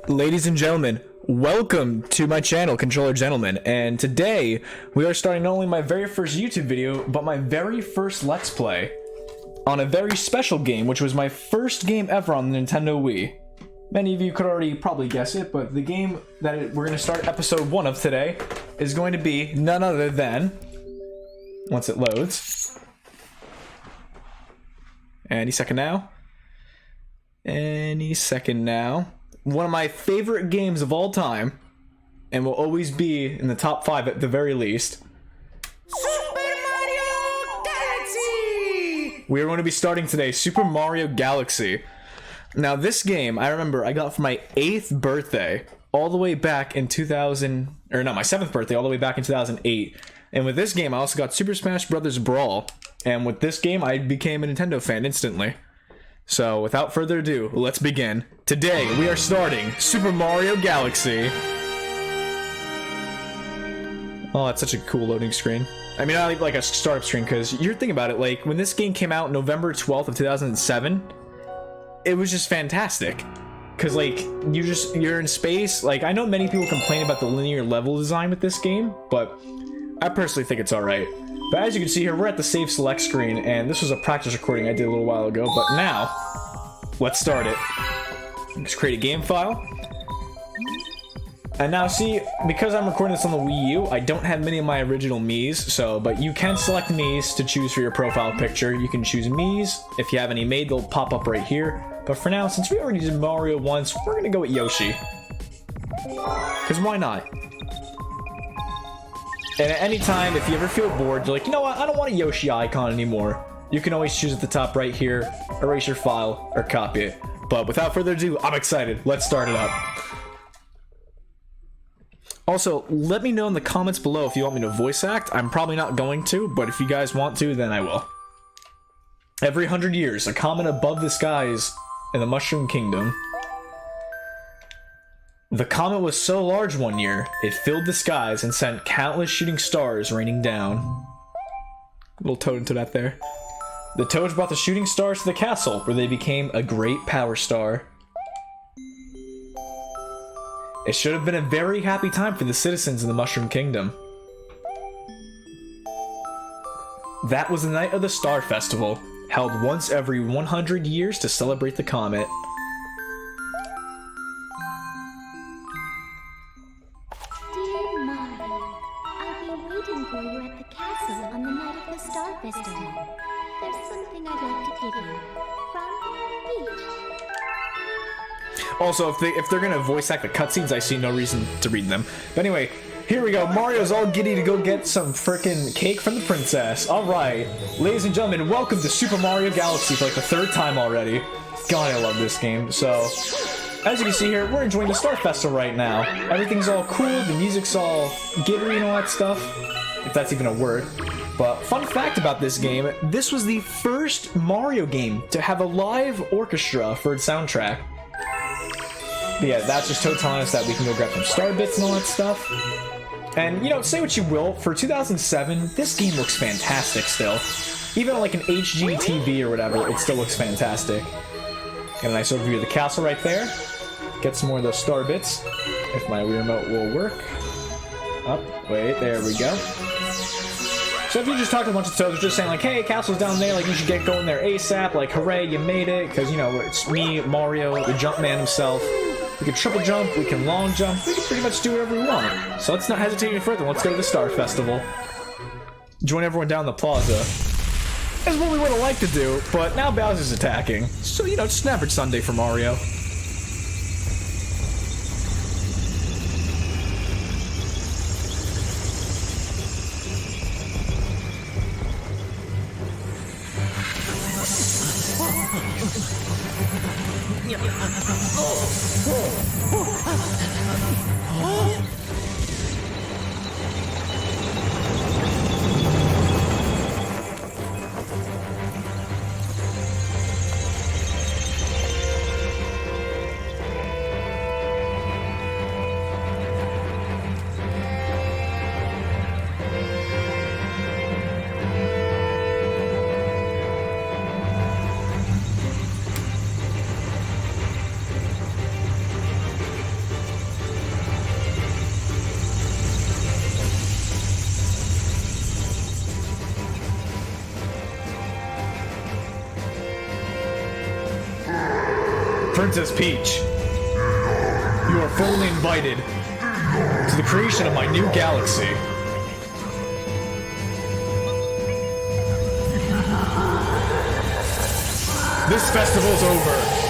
Ladies and gentlemen, welcome to my channel, Controller Gentleman, and today we are starting not only my very first YouTube video, but my very first Let's Play on a very special game, which was my first game ever on the Nintendo Wii. Many of you could already probably guess it, but the game that we're going to start episode 1 of today is going to be none other than, once it loads, any second now, one of my favorite games of all time, and will always be in the top 5 at the very least. Super Mario Galaxy! We are going to be starting today Super Mario Galaxy. Now this game, I remember I got for my 8th birthday, all the way back in 2000, or no, my 7th birthday, all the way back in 2008. And with this game, I also got Super Smash Bros. Brawl. And with this game, I became a Nintendo fan instantly. So, without further ado, let's begin. Today, we are starting Super Mario Galaxy. Oh, that's such a cool loading screen. I mean, not like a startup screen, because you're thinking about it, like, when this game came out November 12th of 2007, it was just fantastic. Because, like, you're in space. Like, I know many people complain about the linear level design with this game, but I personally think it's alright. But as you can see here, we're at the Save Select screen, and this was a practice recording I did a little while ago, but now, let's start it. Just create a game file. And now see, because I'm recording this on the Wii U, I don't have many of my original Miis, but you can select Miis to choose for your profile picture. You can choose Miis. If you have any made, they'll pop up right here. But for now, since we already did Mario once, we're gonna go with Yoshi. Because why not? And at any time, if you ever feel bored, you're like, you know what, I don't want a Yoshi icon anymore. You can always choose at the top right here, erase your file, or copy it. But without further ado, I'm excited. Let's start it up. Also, let me know in the comments below if you want me to voice act. I'm probably not going to, but if you guys want to, then I will. Every 100 years, a comet above the skies in the Mushroom Kingdom. The comet was so large one year, it filled the skies and sent countless shooting stars raining down. Little toad into that there. The toads brought the shooting stars to the castle, where they became a great power star. It should have been a very happy time for the citizens in the Mushroom Kingdom. That was the night of the Star Festival, held once every 100 years to celebrate the comet. For you at the castle on the night of the Star Festival. There's something I'd like to give you. From Peach. Also, if they're gonna voice act the cutscenes, I see no reason to read them. But anyway, here we go. Mario's all giddy to go get some frickin' cake from the princess. Alright, ladies and gentlemen, welcome to Super Mario Galaxy for like the 3rd time already. God, I love this game. So, as you can see here, we're enjoying the Star Festival right now. Everything's all cool, the music's all giddy and all that stuff. If that's even a word. But fun fact about this game, this was the first Mario game to have a live orchestra for its soundtrack. But yeah, that's just Toad telling us that we can go grab some star bits and all that stuff. And, you know, say what you will, for 2007, this game looks fantastic still. Even on like an HD TV or whatever, it still looks fantastic. Got a nice overview of the castle right there. Get some more of those star bits, if my Wii remote will work. Up, wait, there we go. So if you just talk to a bunch of toads, just saying like, hey, castle's down there, like you should get going there ASAP, like hooray, you made it, because you know, it's me, Mario, the Jumpman himself. We can triple jump, we can long jump, we can pretty much do whatever we want. So let's not hesitate any further, let's go to the Star Festival. Join everyone down the plaza. Is what we would have liked to do, but now Bowser's attacking. So, you know, just an average Sunday for Mario. Princess Peach, you are fully invited to the creation of my new galaxy. This festival's over.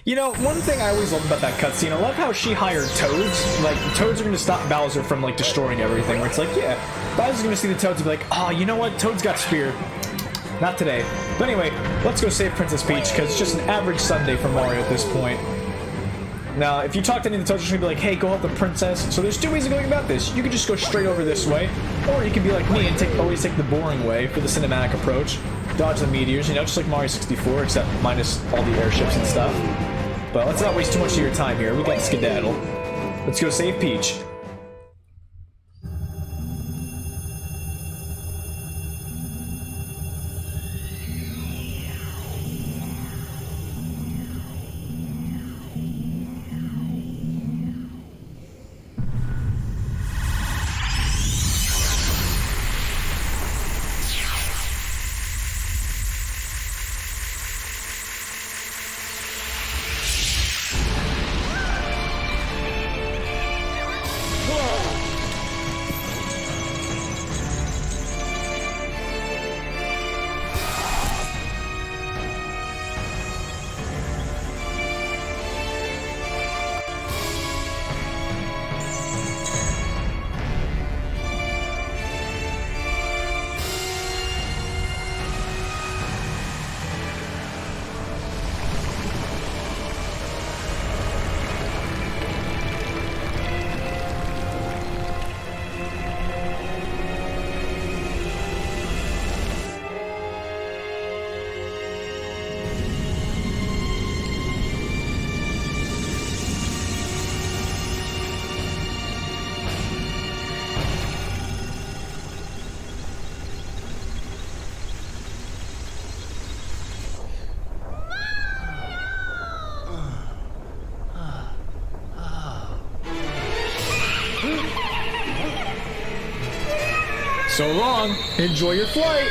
You know, one thing I always love about that cutscene, I love how she hired Toads. Like, Toads are gonna stop Bowser from, like, destroying everything. Where it's like, yeah, Bowser's gonna see the Toads and be like, oh, you know what? Toad's got Spear. Not today. But anyway, let's go save Princess Peach, because it's just an average Sunday for Mario at this point. Now, if you talk to any of the Toads, you're gonna be like, hey, go help the princess. So there's two ways of going about this. You can just go straight over this way, or you can be like me and always take the boring way for the cinematic approach. Dodge the meteors, you know, just like Mario 64, except minus all the airships and stuff. But let's not waste too much of your time here. We got skedaddle. Let's go save Peach. So long. Enjoy your flight.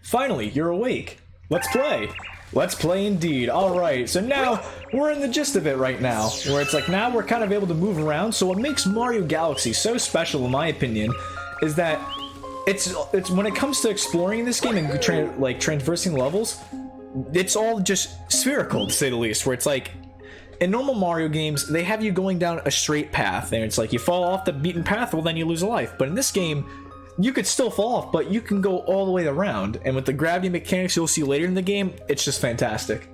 Finally, you're awake. Let's play. Let's play indeed. Alright, so now we're in the gist of it right now, where it's like now we're kind of able to move around. So what makes Mario Galaxy so special, in my opinion, is that it's when it comes to exploring this game and traversing levels, it's all just spherical, to say the least, where it's like in normal Mario games, they have you going down a straight path, and it's like you fall off the beaten path, well then you lose a life. But in this game, you could still fall off, but you can go all the way around, and with the gravity mechanics you'll see later in the game, it's just fantastic.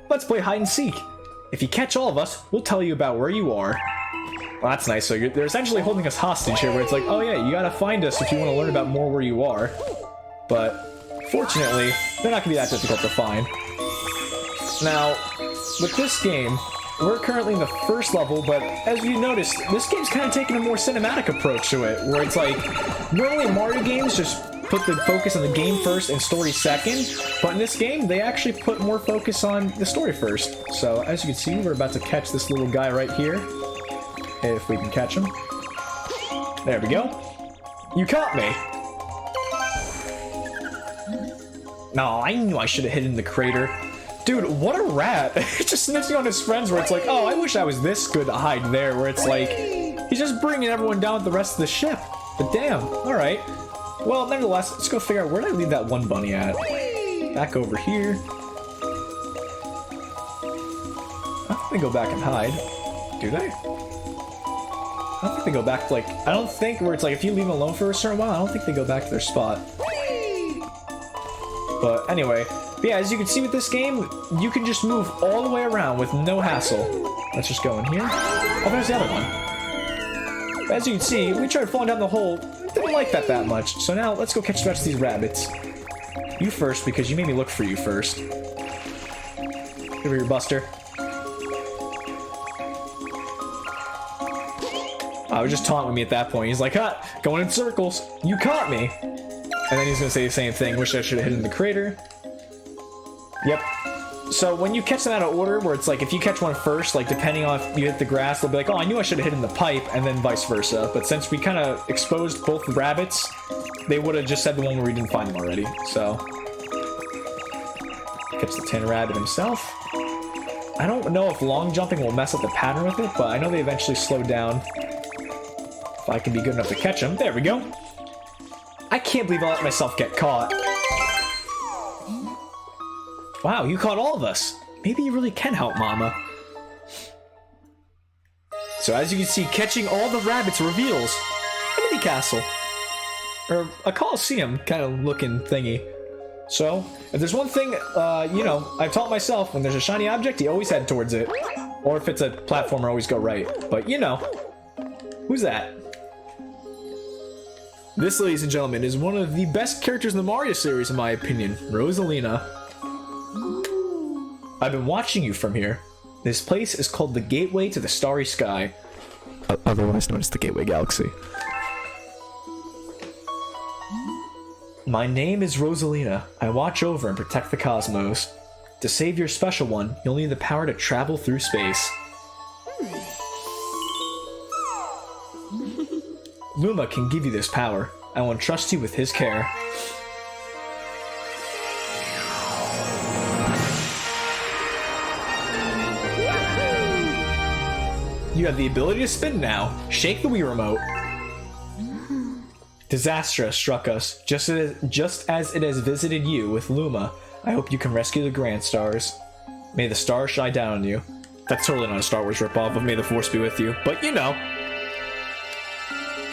Let's play hide and seek. If you catch all of us, we'll tell you about where you are. Well, that's nice. So they're essentially holding us hostage here, where it's like, oh yeah, you gotta find us if you want to learn about more where you are. But fortunately, they're not gonna be that difficult to find. Now, with this game, we're currently in the first level, but as you noticed, this game's kind of taking a more cinematic approach to it, where it's like, normally Mario games just put the focus on the game first and story second, but in this game, they actually put more focus on the story first. So, as you can see, we're about to catch this little guy right here, if we can catch him. There we go. You caught me! No, I knew I should have hidden the crater. Dude, what a rat. It just snitching on his friends where it's like, oh, I wish I was this good to hide there, where it's like, he's just bringing everyone down with the rest of the ship. But damn, alright. Well, nevertheless, let's go figure out where did I leave that one bunny at. Back over here. they go back and hide. Do they? I don't think they go back, like, I don't think where it's like if you leave them alone for a certain while, I don't think they go back to their spot. But anyway, yeah, as you can see with this game, you can just move all the way around with no hassle. Let's just go in here. Oh, there's the other one. As you can see, we tried falling down the hole. Didn't like that much. So now, let's go catch the rest of these rabbits. You first, because you made me look for you first. Give her your Buster. I was just taunting me at that point. He's like, huh, going in circles. You caught me. And then he's gonna say the same thing. Wish I should have hit in the crater. Yep. So when you catch them out of order, where it's like if you catch one first, like depending on if you hit the grass, they'll be like, oh, I knew I should have hit in the pipe, and then vice versa. But since we kind of exposed both the rabbits, they would have just said the one where we didn't find them already. So catch the tin rabbit himself. I don't know if long jumping will mess up the pattern with it, but I know they eventually slow down. If I can be good enough to catch them. There we go. I can't believe I let myself get caught. Wow, you caught all of us. Maybe you really can help Mama. So as you can see, catching all the rabbits reveals a mini castle. Or a coliseum kind of looking thingy. So, if there's one thing, you know, I've taught myself, when there's a shiny object, you always head towards it. Or if it's a platformer, always go right. But, you know. Who's that? This, ladies and gentlemen, is one of the best characters in the Mario series, in my opinion. Rosalina. I've been watching you from here. This place is called the Gateway to the Starry Sky. Otherwise known as the Gateway Galaxy. My name is Rosalina. I watch over and protect the cosmos. To save your special one, you'll need the power to travel through space. Luma can give you this power. I will entrust you with his care. You have the ability to spin now. Shake the Wii remote. Disaster has struck us, just as it has visited you with Luma. I hope you can rescue the Grand Stars. May the stars shine down on you. That's totally not a Star Wars ripoff of May the Force be with you, but you know.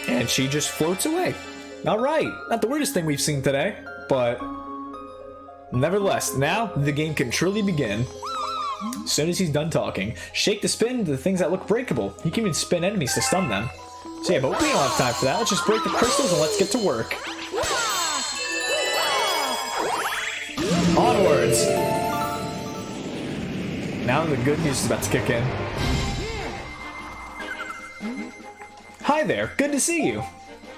And she just floats away. Alright, not the weirdest thing we've seen today, but nevertheless, now the game can truly begin. As soon as he's done talking, shake to spin the things that look breakable. You can even spin enemies to stun them. So yeah, but we don't have time for that. Let's just break the crystals and let's get to work. Onwards! Now the good news is about to kick in. Hi there, good to see you.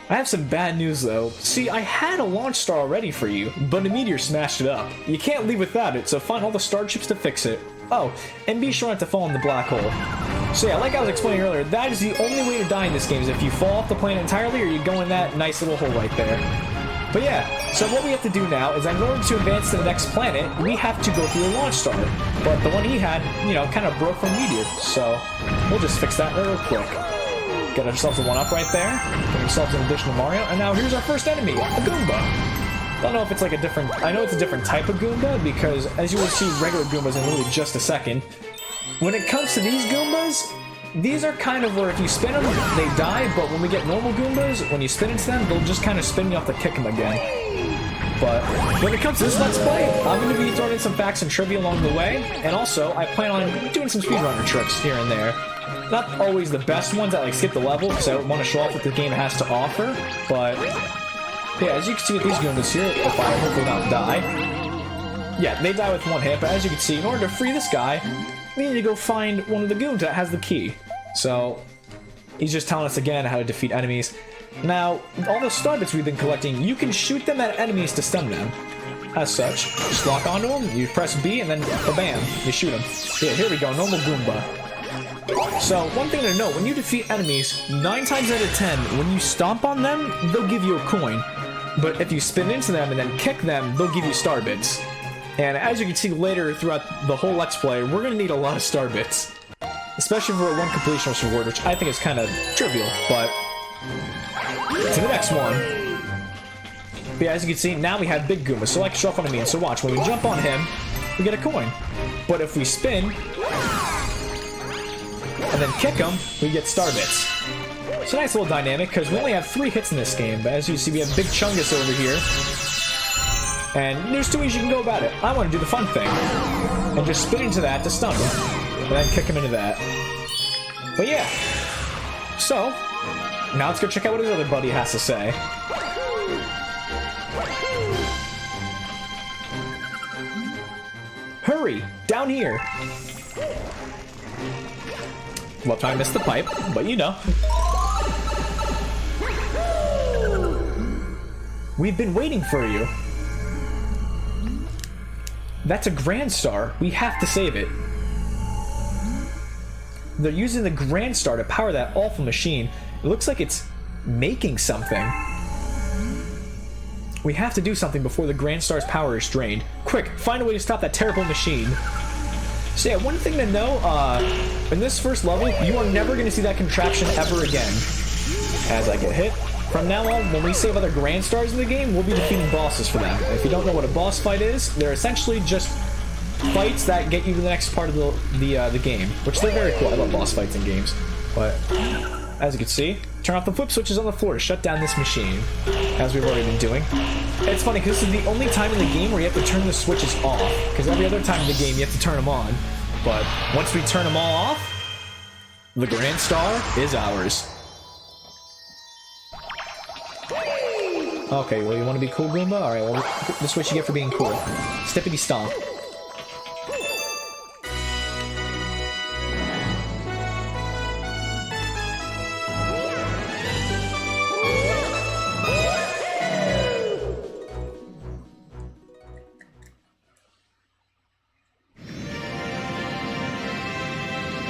I have some bad news though. See, I had a launch star already for you, but a meteor smashed it up. You can't leave without it, so find all the star chips to fix it. Oh, and be sure not to fall in the black hole. So yeah, like I was explaining earlier, that is the only way to die in this game, is if you fall off the planet entirely or you go in that nice little hole right there. But yeah, so what we have to do now is, in order to advance to the next planet, we have to go through a launch star. But the one he had, you know, kind of broke from meteor, so we'll just fix that real quick. Get ourselves a 1-up right there, get ourselves an additional Mario, and now here's our first enemy, a Goomba. I don't know if it's like a different, I know it's a different type of Goomba, because as you will see regular Goombas in literally just a second. When it comes to these Goombas, these are kind of where if you spin them, they die, but when we get normal Goombas, when you spin into them, they'll just kind of spin you off to kick them again. But when it comes to this Let's Play, I'm going to be throwing in some facts and trivia along the way, and also I plan on doing some speedrunner tricks here and there. Not always the best ones that like skip the level, because I want to show off what the game has to offer, but yeah, as you can see with these Goombas here, if I hopefully not die, yeah, they die with 1 hit, but as you can see, in order to free this guy, we need to go find one of the Goombas that has the key. So, he's just telling us again how to defeat enemies. Now, all the star bits we've been collecting, you can shoot them at enemies to stun them. As such, just lock onto them, you press B, and then bam, you shoot them. Yeah, here we go, normal Goomba. So, one thing to note, when you defeat enemies, 9 times out of 10, when you stomp on them, they'll give you a coin. But if you spin into them and then kick them, they'll give you star bits. And as you can see later throughout the whole Let's Play, we're going to need a lot of star bits. Especially for a 1 completionist reward, which I think is kind of trivial, but to the next one. But yeah, as you can see, now we have Big Goomba, so like shuffle on me, and so watch, when we jump on him, we get a coin. But if we spin, and then kick them, we get star bits. It's a nice little dynamic because we only have 3 hits in this game, but as you see, we have Big Chungus over here. And there's 2 ways you can go about it. I want to do the fun thing and just spin into that to stun him, and then kick him into that. But yeah, so now let's go check out what his other buddy has to say. Hurry, down here. Well, I missed the pipe, but you know. We've been waiting for you. That's a Grand Star. We have to save it. They're using the Grand Star to power that awful machine. It looks like it's making something. We have to do something before the Grand Star's power is drained. Quick, find a way to stop that terrible machine. So yeah, one thing to know, in this first level, you are never going to see that contraption ever again. As I get hit. From now on, when we save other Grand Stars in the game, we'll be defeating bosses for them. If you don't know what a boss fight is, they're essentially just fights that get you to the next part of the game, which they're very cool. I love boss fights in games. But as you can see, turn off the flip switches on the floor to shut down this machine, as we've already been doing. It's funny because this is the only time in the game where you have to turn the switches off, because every other time in the game you have to turn them on. But once we turn them all off, the Grand Star is ours. Okay, well, you want to be cool, Goomba? Alright, well, this is what you get for being cool. Stippity stomp.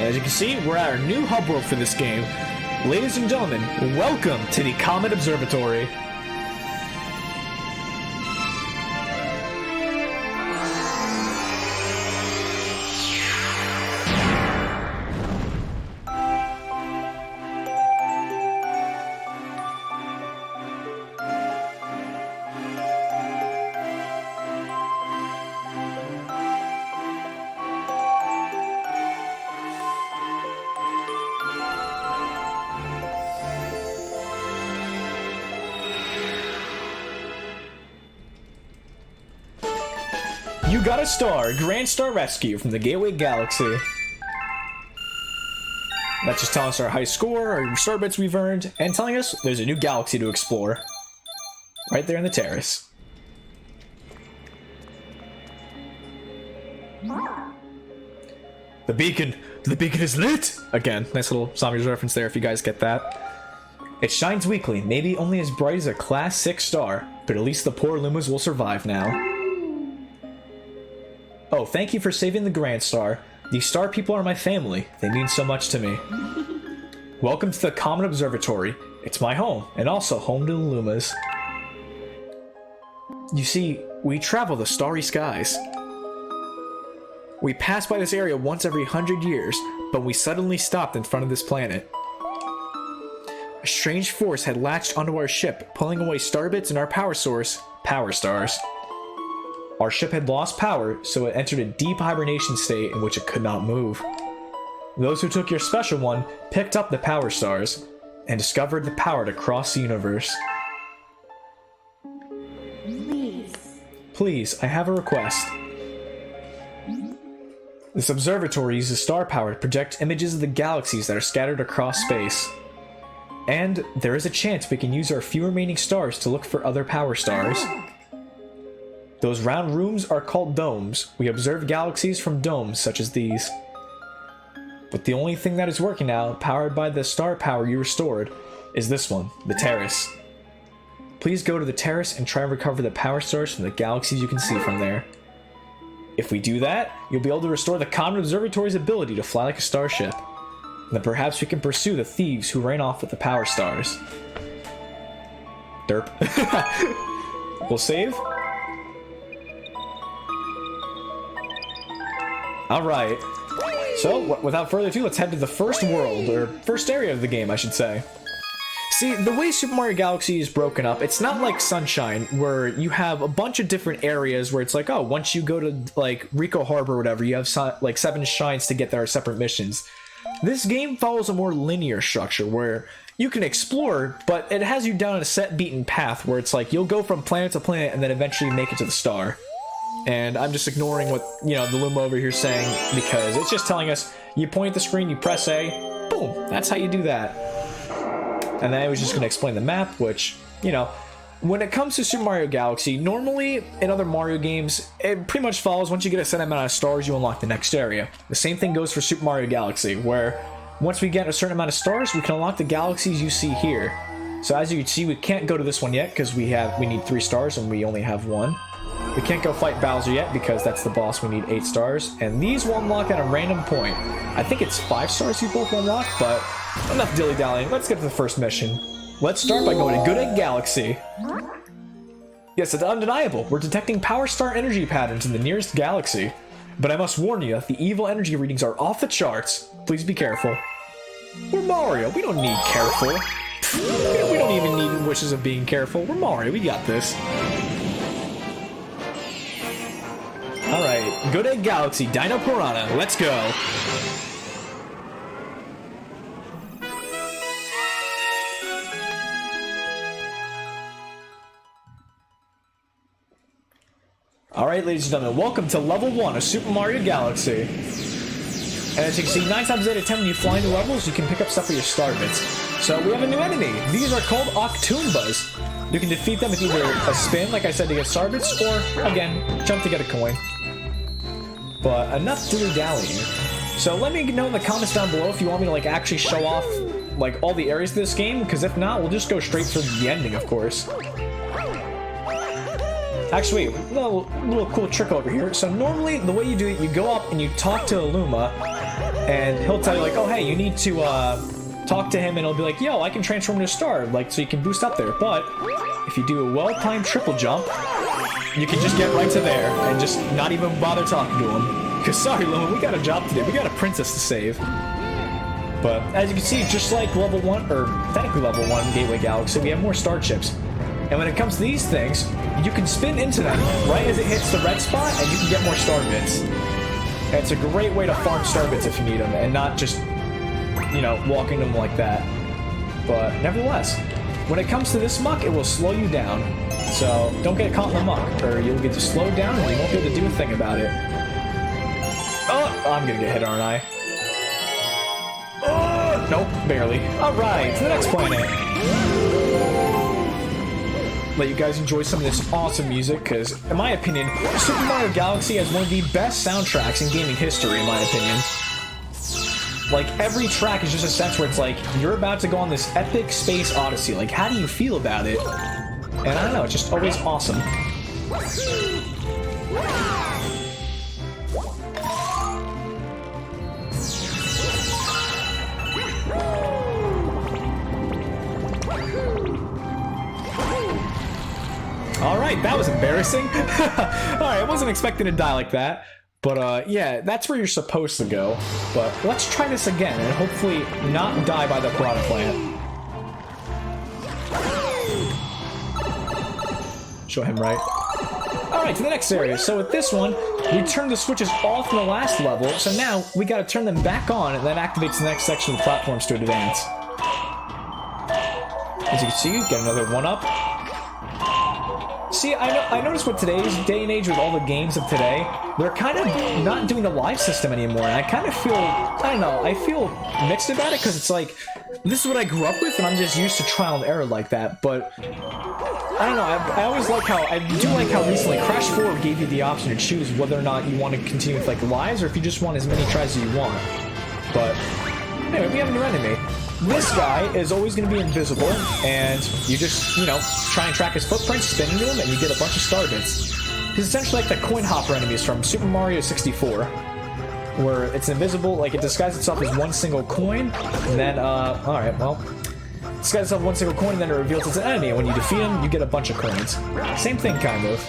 As you can see, we're at our new hub world for this game. Ladies and gentlemen, welcome to the Comet Observatory. You got a star, Grand Star Rescue from the Gateway Galaxy. That's just telling us our high score, our star bits we've earned, and telling us there's a new galaxy to explore. Right there in the terrace. The beacon is lit! Again, nice little Zombies reference there if you guys get that. It shines weakly, maybe only as bright as a Class 6 star, but at least the poor Lumas will survive now. Oh, thank you for saving the Grand Star. These star people are my family. They mean so much to me. Welcome to the Comet Observatory. It's my home, and also home to the Lumas. You see, we travel the starry skies. We pass by this area once every 100 years, but we suddenly stopped in front of this planet. A strange force had latched onto our ship, pulling away star bits and our power source, Power Stars. Our ship had lost power, so it entered a deep hibernation state in which it could not move. Those who took your special one picked up the Power Stars and discovered the power to cross the universe. Please, I have a request. This observatory uses star power to project images of the galaxies that are scattered across space. And there is a chance we can use our few remaining stars to look for other Power Stars. Those round rooms are called domes. We observe galaxies from domes such as these. But the only thing that is working now, powered by the star power you restored, is this one, the terrace. Please go to the terrace and try and recover the Power Stars from the galaxies you can see from there. If we do that, you'll be able to restore the Comet Observatory's ability to fly like a starship. And then perhaps we can pursue the thieves who ran off with the Power Stars. Derp. We'll save. Alright, so without further ado, let's head to the first world, or first area of the game, I should say. See, the way Super Mario Galaxy is broken up, it's not like Sunshine, where you have a bunch of different areas where it's like, oh, once you go to, like, Rico Harbor or whatever, you have, like, 7 shines to get there, separate missions. This game follows a more linear structure where you can explore, but it has you down a set beaten path where it's like you'll go from planet to planet and then eventually make it to the star. And I'm just ignoring what, you know, the Luma over here is saying because it's just telling us you point at the screen, you press A, boom, that's how you do that. And then I was just going to explain the map, which, you know, when it comes to Super Mario Galaxy, normally in other Mario games, it pretty much follows once you get a set amount of stars, you unlock the next area. The same thing goes for Super Mario Galaxy, where once we get a certain amount of stars, we can unlock the galaxies you see here. So as you can see, we can't go to this one yet because we need 3 stars and we only have 1. We can't go fight Bowser yet because that's the boss, we need 8 stars. And these will unlock at a random point. I think it's 5 stars you both unlock, but enough dilly-dallying. Let's get to the first mission. Let's start by going to Good Egg Galaxy. Yes, it's undeniable. We're detecting power star energy patterns in the nearest galaxy. But I must warn you, the evil energy readings are off the charts. Please be careful. We're Mario. We don't need careful. We don't even need wishes of being careful. We're Mario. We got this. Alright, Good Egg Galaxy, Dino Piranha. Let's go. Alright, ladies and gentlemen, welcome to level 1 of Super Mario Galaxy. And as you can see, 9 times out of 10 when you fly into levels, you can pick up stuff for your star bits. So we have a new enemy. These are called Octoombas. You can defeat them with either a spin, like I said, to get star bits, or, again, jump to get a coin. But enough dilly-dallying. So let me know in the comments down below if you want me to, like, actually show off, like, all the areas of this game, because if not, we'll just go straight for the ending, of course. Actually, wait, little cool trick over here. So normally, the way you do it, you go up and you talk to Luma, and he'll tell you like, oh hey, you need to talk to him, and he'll be like, yo, I can transform into a star, like, so you can boost up there. But if you do a well-timed triple jump, you can just get right to there and just not even bother talking to him. Cause sorry, Luma, we got a job to do. We got a princess to save. But as you can see, just like level 1, or technically level 1 Gateway Galaxy, we have more star chips. And when it comes to these things, you can spin into them right as it hits the red spot, and you can get more star bits. And it's a great way to farm star bits if you need them, and not just, you know, walking them like that. But nevertheless, when it comes to this muck, it will slow you down. So don't get caught in the muck, or you'll get slowed down and you won't be able to do a thing about it. Oh, I'm gonna get hit, aren't I? Oh, nope, barely. Alright, to the next planet. Let you guys enjoy some of this awesome music, because, in my opinion, Super Mario Galaxy has one of the best soundtracks in gaming history, in my opinion. Like, every track is just a sense where it's like, you're about to go on this epic space odyssey. Like, how do you feel about it? And I don't know, it's just always awesome. Alright, that was embarrassing. Alright, I wasn't expecting to die like that. But, yeah, that's where you're supposed to go. But let's try this again, and hopefully not die by the piranha plant. Show him right. Alright, to the next area. So with this one, we turned the switches off in the last level, so now we gotta turn them back on, and that activates the next section of the platforms to advance. As you can see, get another 1-up. See, I noticed with today's day and age, with all the games of today, they're kind of not doing the live system anymore, and I kind of feel, I don't know, I feel mixed about it, because it's like, this is what I grew up with, and I'm just used to trial and error like that, but I don't know, I always like how, I do like how recently Crash 4 gave you the option to choose whether or not you want to continue with, like, lives, or if you just want as many tries as you want. But, anyway, we have a new enemy. This guy is always going to be invisible, and you just, you know, try and track his footprints, spin into him, and you get a bunch of star bits. He's essentially like the coin hopper enemies from Super Mario 64, where it's invisible, like it disguises itself as one single coin, and then, alright, well, disguises itself as one single coin, and then it reveals it's an enemy, and when you defeat him, you get a bunch of coins. Same thing, kind of.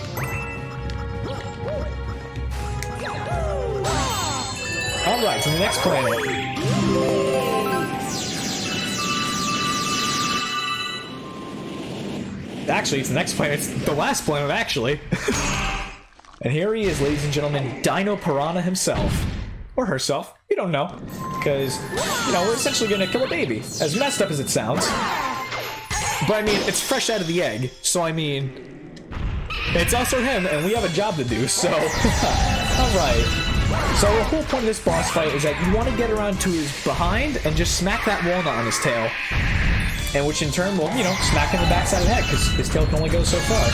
Alright, to the next planet. Actually, it's the next planet. It's the last planet, actually. And here he is, ladies and gentlemen, Dino Piranha himself. Or herself. You don't know. Because, you know, we're essentially gonna kill a baby. As messed up as it sounds. But I mean, it's fresh out of the egg. So I mean, it's us or him, and we have a job to do, so... Alright. So the whole point of this boss fight is that you want to get around to his behind and just smack that walnut on his tail. And which in turn will, you know, smack him in the backside of the head, because his tail can only go so far.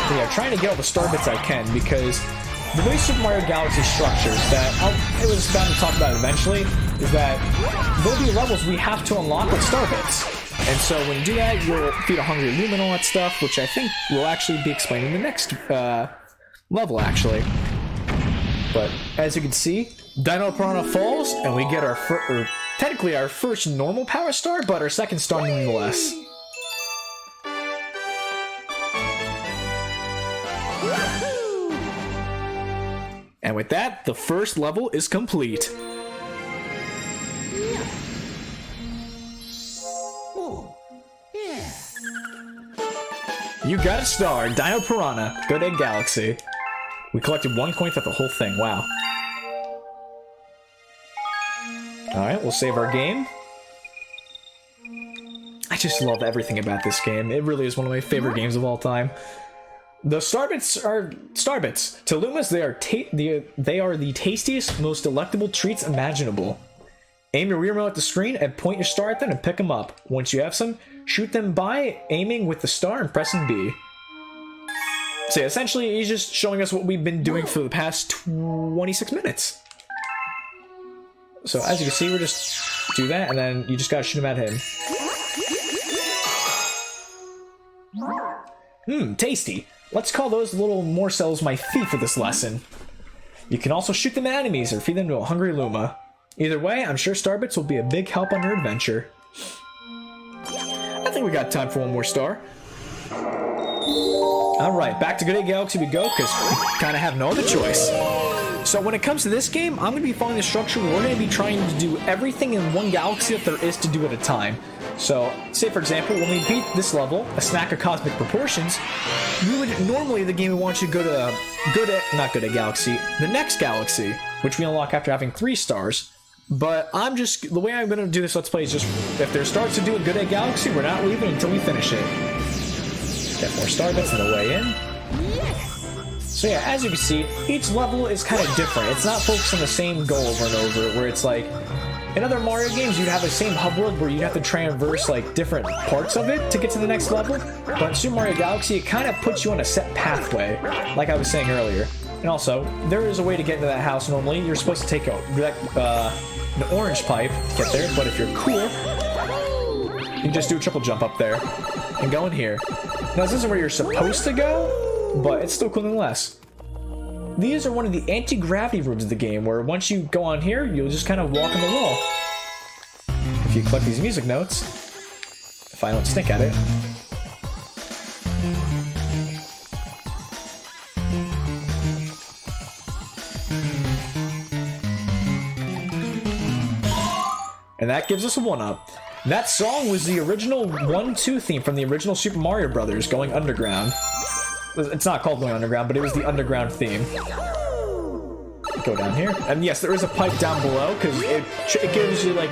But yeah, trying to get all the star bits I can, because the way Super Mario Galaxy structures that it was bound to talk about eventually is that there'll be levels we have to unlock with star bits. And so when you do that, you'll feed a hungry Luma and all that stuff, which I think will actually be explained in the next level, actually. But as you can see, Dino Piranha falls, and we get our technically our first normal power star, but our second star nonetheless. And with that, the first level is complete. You got a star, Dino Piranha, Good Egg Galaxy. We collected 1 coin for the whole thing, wow. Alright, we'll save our game. I just love everything about this game. It really is one of my favorite games of all time. The Starbits are Starbits. To Lumas, they are the tastiest, most delectable treats imaginable. Aim your remote at the screen and point your star at them and pick them up. Once you have some, shoot them by aiming with the star and pressing B. So yeah, essentially, he's just showing us what we've been doing for the past 26 minutes. So as you can see, we just do that, and then you just gotta shoot him at him. Tasty. Let's call those little morsels my feet for this lesson. You can also shoot them at enemies or feed them to a hungry Luma. Either way, I'm sure Starbits will be a big help on your adventure. I think we got time for one more star. Alright, back to Good Egg Galaxy we go, because we kind of have no other choice. So when it comes to this game, I'm going to be following the structure where we're going to be trying to do everything in one galaxy that there is to do at a time. So, say for example, when we beat this level, a snack of cosmic proportions, we would normally the game would want you to go to not Good Egg Galaxy, the next galaxy, which we unlock after having 3 stars. But the way I'm going to do this Let's Play is just, if there's stars to do in Good Egg Galaxy, we're not leaving until we finish it. Get more star bits on the way in. So yeah, as you can see, each level is kind of different. It's not focused on the same goal over and over, where it's like, in other Mario games, you'd have the same hub world where you'd have to traverse like different parts of it to get to the next level. But in Super Mario Galaxy, it kind of puts you on a set pathway, like I was saying earlier. And also, there is a way to get into that house normally. You're supposed to take the orange pipe to get there, but if you're cool, you can just do a triple jump up there and go in here. Now, this isn't where you're supposed to go, but it's still cool nonetheless. These are one of the anti-gravity rooms of the game, where once you go on here, you'll just kind of walk on the wall. If you collect these music notes, if I don't stink at it. And that gives us a 1-up. That song was the original 1-2 theme from the original Super Mario Brothers, Going Underground. It's not called Going Underground, but it was the underground theme. Go down here. And yes, there is a pipe down below, because it gives you, like,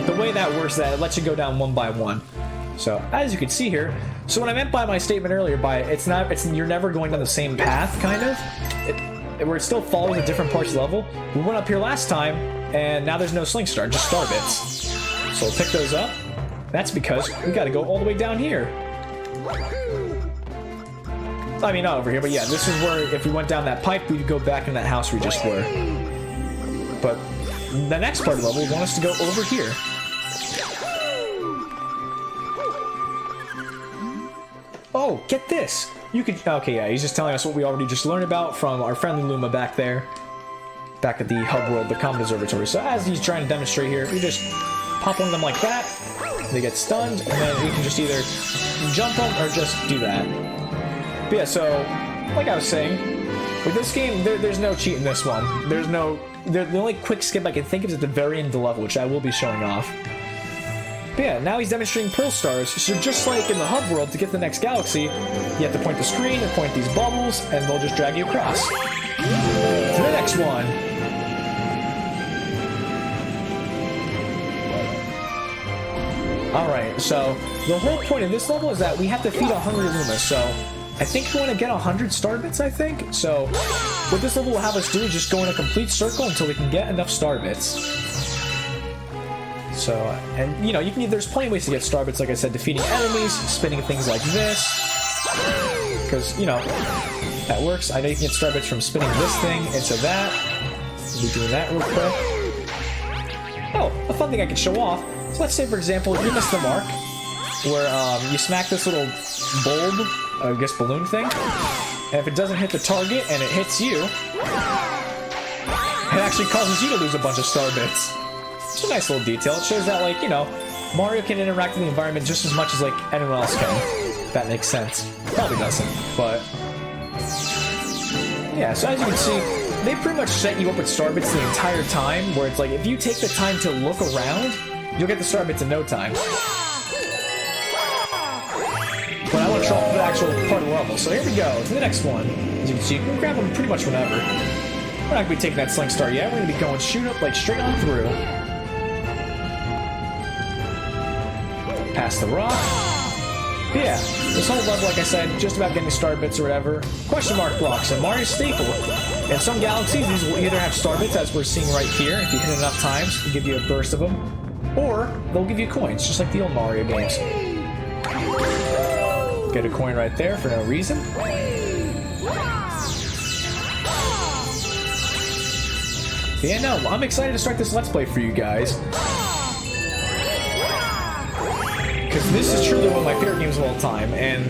the way that works is that it lets you go down one by one. So, as you can see here, so what I meant by my statement earlier, you're never going down the same path, kind of, where it still follows at different parts of the level. We went up here last time, and now there's no Sling Star, just Star Bits. So we'll pick those up. That's because we gotta go all the way down here. I mean, not over here, but yeah, this is where if we went down that pipe, we'd go back in that house we just were. But the next part of the level will want us to go over here. Oh, get this! You could, okay, yeah, he's just telling us what we already just learned about from our friendly Luma back there. Back at the hub world, the Comet Observatory. So as he's trying to demonstrate here, we just pop one of them like that, they get stunned, and then we can just either jump them or just do that. But yeah, so, like I was saying, with this game, there's no cheat in this one. The only quick skip I can think of is at the very end of the level, which I will be showing off. But yeah, now he's demonstrating Pearl Stars, so just like in the hub world, to get to the next galaxy, you have to point the screen and point these bubbles, and they'll just drag you across. To the next next one. Alright, so the whole point of this level is that we have to feed 100 Luma, so I think we want to get 100 star bits, I think. So what this level will have us do is just go in a complete circle until we can get enough star bits. So, and you know, there's plenty of ways to get star bits, like I said, defeating enemies, spinning things like this, because, you know, that works. I know you can get star bits from spinning this thing into that. We'll be doing that real quick. Oh, a fun thing I can show off. So let's say, for example, you missed the mark, where you smack this little bulb, I guess balloon thing, and if it doesn't hit the target and it hits you, it actually causes you to lose a bunch of star bits. It's a nice little detail. It shows that, like, you know, Mario can interact with the environment just as much as, like, anyone else can. If that makes sense. Probably doesn't, but yeah, so as you can see, they pretty much set you up with star bits the entire time, where it's like, if you take the time to look around, you'll get the star bits in no time. But I want to show off the actual part of the level. So here we go, to the next one. As you can see, you can grab them pretty much whenever. We're not going to be taking that Sling Star yet. We're going to be going shoot up, like, straight on through. Past the rock. But yeah, this whole level, like I said, just about getting star bits or whatever. Question mark blocks, a Mario staple. In some galaxies, these will either have star bits, as we're seeing right here. If you hit enough times, it'll give you a burst of them. Or they'll give you coins, just like the old Mario games. Get a coin right there for no reason. But yeah, no, I'm excited to start this Let's Play for you guys. Because this is truly one of my favorite games of all time, and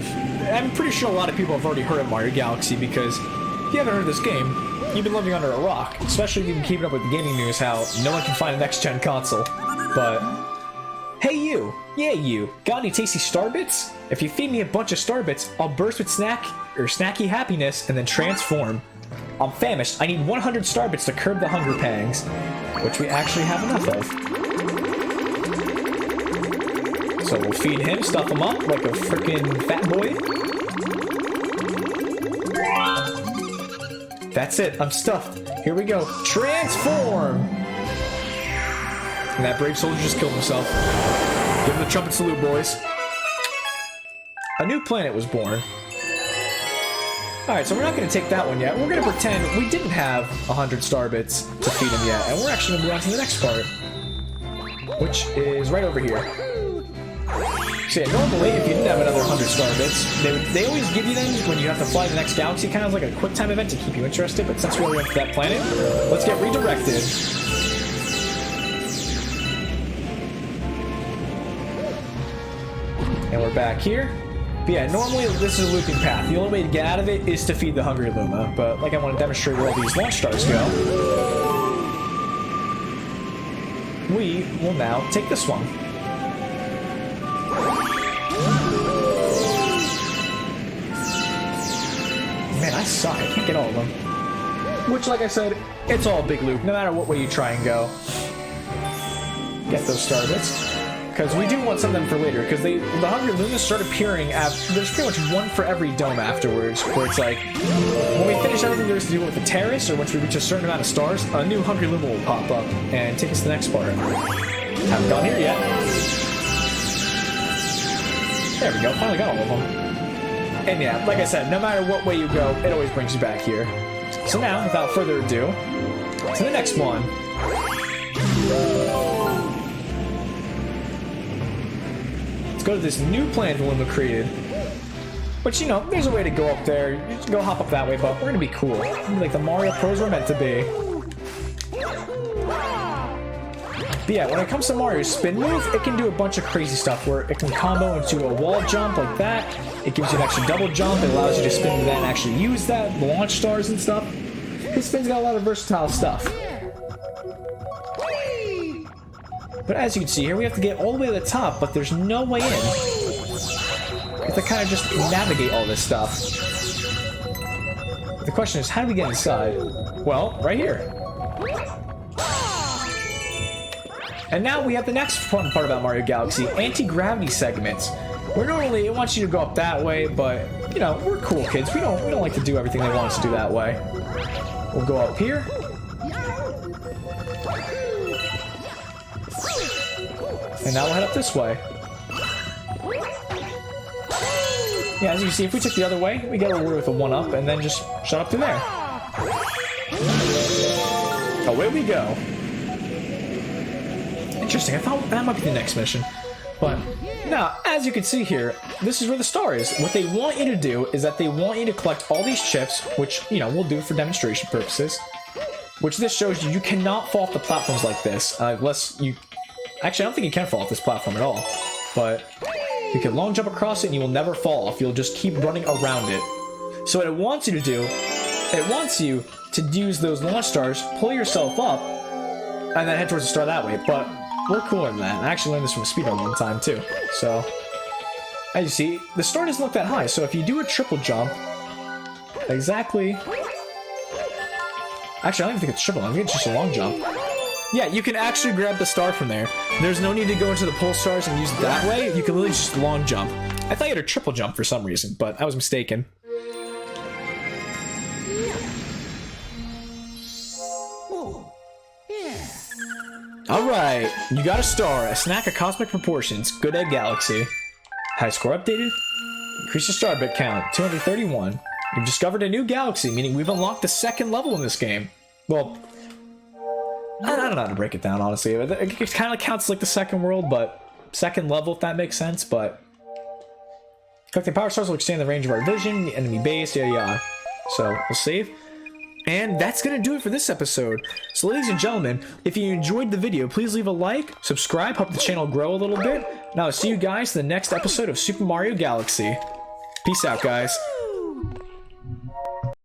I'm pretty sure a lot of people have already heard of Mario Galaxy, because if you haven't heard of this game, you've been living under a rock. Especially if you've been keeping up with the gaming news, how no one can find a next-gen console. But hey you! Yeah you! Got any tasty star bits? If you feed me a bunch of star bits, I'll burst with snacky happiness and then transform. I'm famished. I need 100 star bits to curb the hunger pangs, which we actually have enough of. So we'll feed him, stuff him up like a freaking fat boy. That's it, I'm stuffed. Here we go. Transform! And that brave soldier just killed himself. Give him the trumpet salute, boys. A new planet was born. Alright, so we're not going to take that one yet. We're going to pretend we didn't have 100 star bits to feed him yet. And we're actually going to move on to the next part, which is right over here. So yeah, normally, if you didn't have another 100 star bits, they always give you them when you have to fly to the next galaxy, kind of like a quick time event to keep you interested. But since we already went to that planet, let's get redirected. And we're back here. But yeah, normally this is a looping path. The only way to get out of it is to feed the hungry Luma. But like I want to demonstrate where all these launch stars go, we will now take this one. Man, I suck. I can't get all of them. Which, like I said, it's all a big loop, no matter what way you try and go. Get those star bits. Because we do want some of them for later, because the Hungry Lumas start appearing after, there's pretty much one for every dome afterwards, where it's like, when we finish everything there is to do with the terrace, or once we reach a certain amount of stars, a new Hungry Luma will pop up and take us to the next part. Haven't gone here yet. There we go, finally got all of them. And yeah, like I said, no matter what way you go, it always brings you back here. So now, without further ado, to the next one. Go to this new planet the Luma created. Which, you know, there's a way to go up there. You just go hop up that way, but we're gonna be cool. We're gonna be like the Mario pros we're meant to be. But yeah, when it comes to Mario's spin move, it can do a bunch of crazy stuff where it can combo into a wall jump like that. It gives you an extra double jump. It allows you to spin into that and actually use that, launch stars and stuff. His spin's got a lot of versatile stuff. But as you can see here, we have to get all the way to the top, but there's no way in. We have to kind of just navigate all this stuff. The question is, how do we get inside? Well, right here. And now we have the next fun part about Mario Galaxy, anti-gravity segments. Where normally it wants you to go up that way, but, you know, we're cool kids. We don't like to do everything they want us to do that way. We'll go up here. And now we'll head up this way. Yeah, as you can see, if we took the other way, we get rewarded with a 1-up, and then just shut up through there. Away we go. Interesting, I thought that might be the next mission. But, now, as you can see here, this is where the star is. What they want you to do is that they want you to collect all these chips, which, you know, we'll do for demonstration purposes. Which this shows you cannot fall off the platforms like this, unless you... Actually, I don't think you can fall off this platform at all. But you can long jump across it and you will never fall off. You'll just keep running around it. So what it wants you to do, it wants you to use those launch stars, pull yourself up, and then head towards the star that way. But we're cooler than that. I actually learned this from a speedrun one time too. So, as you see, the star doesn't look that high. So if you do a triple jump, exactly... Actually, I don't even think it's triple. I think it's just a long jump. Yeah, you can actually grab the star from there. There's no need to go into the pull stars and use it that way. You can literally just long jump. I thought you had a triple jump for some reason, but I was mistaken. Alright, you got a star, a snack of cosmic proportions, good egg galaxy. High score updated? Increase your star bit count, 231. You've discovered a new galaxy, meaning we've unlocked the second level in this game. Well, I don't know how to break it down, honestly. It kind of counts like the second world, but second level, if that makes sense, but... Collecting power stars will extend the range of our vision, the enemy base, yada yada. So, we'll save. And that's going to do it for this episode. So, ladies and gentlemen, if you enjoyed the video, please leave a like, subscribe, help the channel grow a little bit. Now, I'll see you guys in the next episode of Super Mario Galaxy. Peace out, guys.